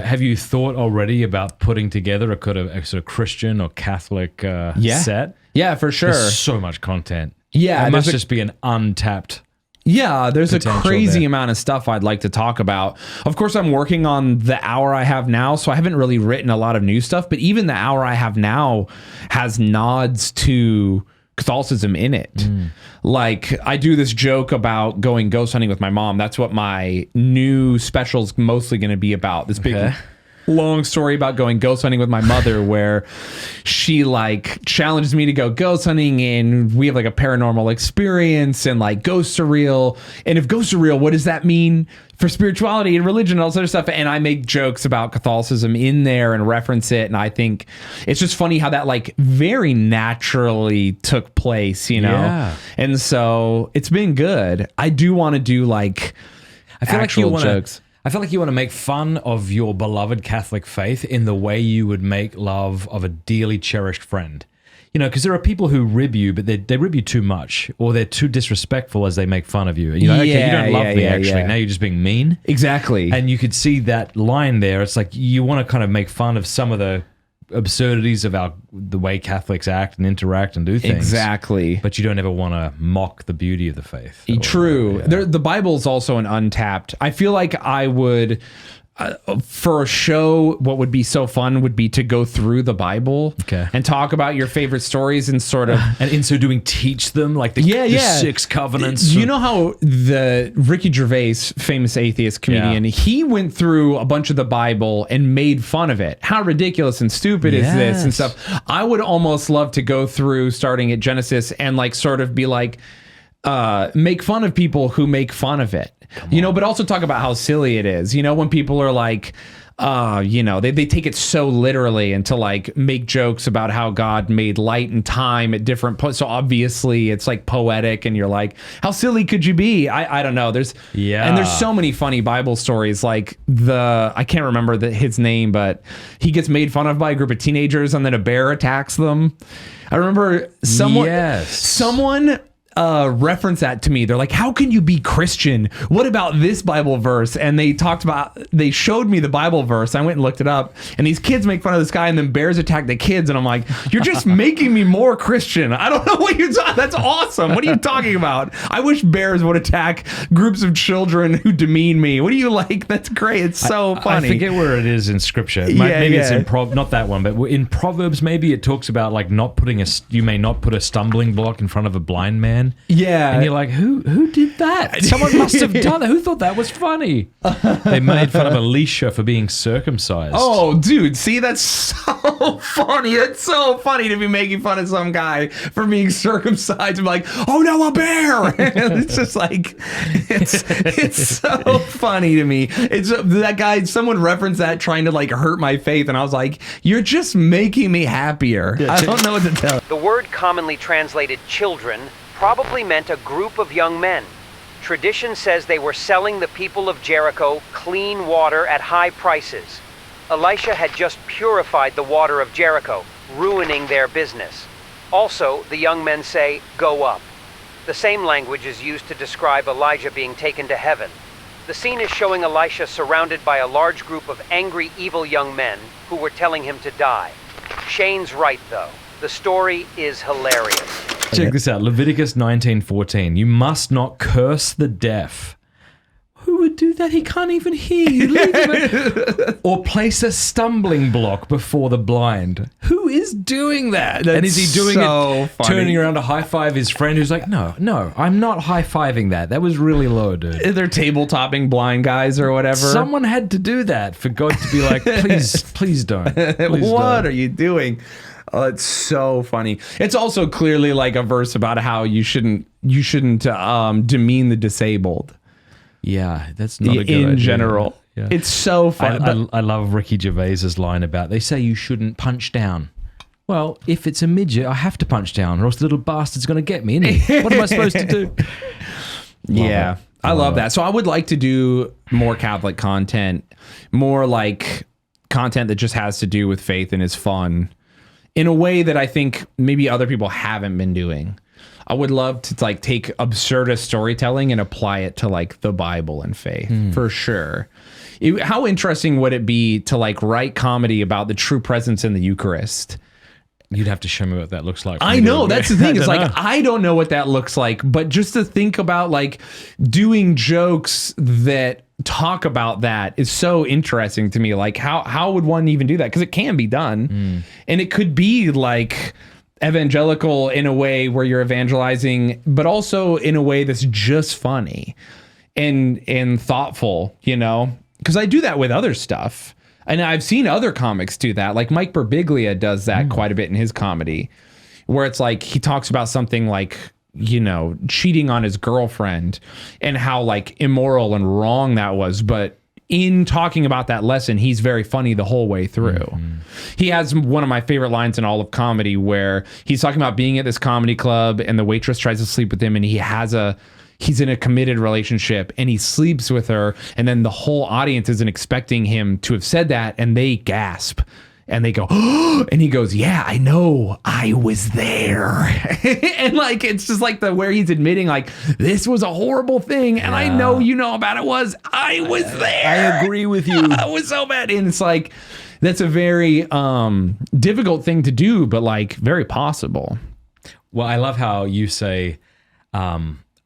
have you thought already about putting together a sort of Christian or Catholic set? Yeah, for sure. There's so much content. Yeah, it must just be an untapped. Yeah, there's a crazy there. amount of stuff I'd like to talk about. Of course, I'm working on the hour I have now, so I haven't really written a lot of new stuff, but even the hour I have now has nods to Catholicism in it. Like, I do this joke about going ghost hunting with my mom. That's what my new special's mostly going to be about. This big long story about going ghost hunting with my mother, where she like challenges me to go ghost hunting, and we have like a paranormal experience, and like ghosts are real. And if ghosts are real, what does that mean for spirituality and religion and all this other stuff? And I make jokes about Catholicism in there and reference it. And I think it's just funny how that like very naturally took place, you know? Yeah. And so it's been good. I do want to do like I feel like you want jokes. I feel like you want to make fun of your beloved Catholic faith in the way you would make love of a dearly cherished friend. You know, because there are people who rib you, but they rib you too much, or they're too disrespectful as they make fun of you. And you're like, okay, you don't love me, actually. Now you're just being mean. Exactly. And you could see that line there. It's like you want to kind of make fun of some of the absurdities of the way Catholics act and interact and do things. Exactly. But you don't ever want to mock the beauty of the faith. True. The Bible's also an untapped. I feel like I would... for a show, what would be so fun would be to go through the Bible and talk about your favorite stories and sort of... and in so doing, teach them like the 6 covenants. You know how the Ricky Gervais, famous atheist comedian, he went through a bunch of the Bible and made fun of it. How ridiculous and stupid is this and stuff. I would almost love to go through starting at Genesis and like sort of be like, make fun of people who make fun of it. You know, but also talk about how silly it is. You know, when people are like, you know, they take it so literally, and to like make jokes about how God made light and time at different points. So obviously it's like poetic, and you're like, how silly could you be? I don't know. And there's so many funny Bible stories. Like I can't remember his name, but he gets made fun of by a group of teenagers, and then a bear attacks them. I remember someone reference that to me. They're like, how can you be Christian? What about this Bible verse? And they showed me the Bible verse. I went and looked it up, and these kids make fun of this guy, and then bears attack the kids. And I'm like, you're just making me more Christian. I don't know what you're talking. That's awesome. What are you talking about? I wish bears would attack groups of children who demean me. What do you like? That's great. It's so funny. I forget where it is in scripture. Maybe it's in not that one, but in Proverbs, maybe it talks about like you may not put a stumbling block in front of a blind man. Yeah. And you're like, who did that? Someone must have done that. Who thought that was funny? They made fun of Alicia for being circumcised. Oh, dude. See, that's so funny. It's so funny to be making fun of some guy for being circumcised. I'm like, oh no, a bear. It's just like, it's so funny to me. It's that guy, someone referenced that trying to like hurt my faith. And I was like, you're just making me happier. I don't know what to tell. The word commonly translated children probably meant a group of young men. Tradition says they were selling the people of Jericho clean water at high prices. Elisha had just purified the water of Jericho, ruining their business. Also, the young men say, go up. The same language is used to describe Elijah being taken to heaven. The scene is showing Elisha surrounded by a large group of angry, evil young men who were telling him to die. Shayne's right, though. The story is hilarious. Check this out. Leviticus 19:14. You must not curse the deaf. Who would do that? He can't even hear you. Leave him. Or place a stumbling block before the blind. Who is doing that? That's and is he doing so it, funny. turning around to high-five his friend who's like, no, I'm not high-fiving that. That was really low, dude. They're table-topping blind guys or whatever. Someone had to do that for God to be like, please don't. What are you doing? Oh, it's so funny. It's also clearly like a verse about how you shouldn't demean the disabled. Yeah, that's not a good idea. In general. Yeah. It's so funny. I love Ricky Gervais's line about, they say you shouldn't punch down. Well, if it's a midget, I have to punch down, or else the little bastard's going to get me, isn't he? What am I supposed to do? I love that. So I would like to do more Catholic content, more like content that just has to do with faith and is fun, in a way that I think maybe other people haven't been doing. I would love to like take absurdist storytelling and apply it to like the Bible and faith for sure. how interesting would it be to like write comedy about the true presence in the Eucharist? You'd have to show me what that looks like. I know, that's the thing. It's like, know. I don't know what that looks like, but just to think about like doing jokes that talk about that is so interesting to me. Like how would one even do that? Because it can be done. And it could be like evangelical in a way where you're evangelizing, but also in a way that's just funny and thoughtful, you know? Because I do that with other stuff. And I've seen other comics do that. Like Mike Birbiglia does that quite a bit in his comedy, where it's like he talks about something like, you know, cheating on his girlfriend and how like immoral and wrong that was. But in talking about that lesson, he's very funny the whole way through. He has one of my favorite lines in all of comedy where he's talking about being at this comedy club and the waitress tries to sleep with him, and he's in a committed relationship and he sleeps with her, and then the whole audience isn't expecting him to have said that, and they gasp and they go, oh, and he goes, yeah, I know, I was there. And like, it's just like where he's admitting like, this was a horrible thing. And I know, you know about it was, I was there. I agree with you. It was so bad. And it's like, that's a very difficult thing to do, but like very possible. Well, I love how you say,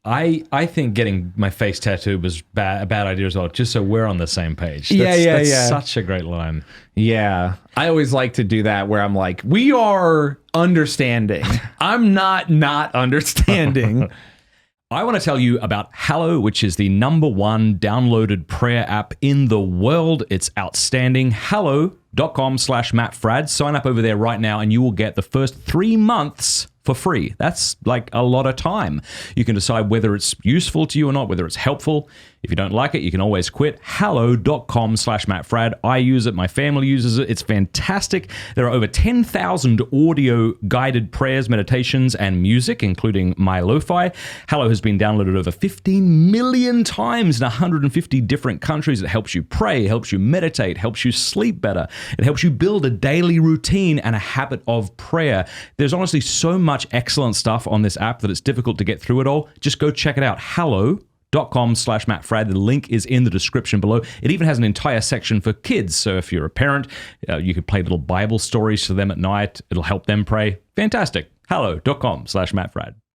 I think getting my face tattooed was a bad idea as well, just so we're on the same page. That's such a great line. Yeah. I always like to do that where I'm like, we are understanding. I'm not understanding. I want to tell you about Hallo, which is the #1 downloaded prayer app in the world. It's outstanding. Hallo.com/Matt Fradd. Sign up over there right now and you will get the first 3 months for free. That's like a lot of time. You can decide whether it's useful to you or not, whether it's helpful. If you don't like it, you can always quit. Hallo.com/Matt Fradd. I use it. My family uses it. It's fantastic. There are over 10,000 audio guided prayers, meditations, and music, including my lo-fi. Hallo has been downloaded over 15 million times in 150 different countries. It helps you pray, helps you meditate, helps you sleep better. It helps you build a daily routine and a habit of prayer. There's honestly so much excellent stuff on this app that it's difficult to get through it all. Just go check it out. Hallo.com/Matt Fradd. The link is in the description below. It even has an entire section for kids. So if you're a parent, you could play little Bible stories to them at night. It'll help them pray. Fantastic. Hallo.com/Matt Fradd.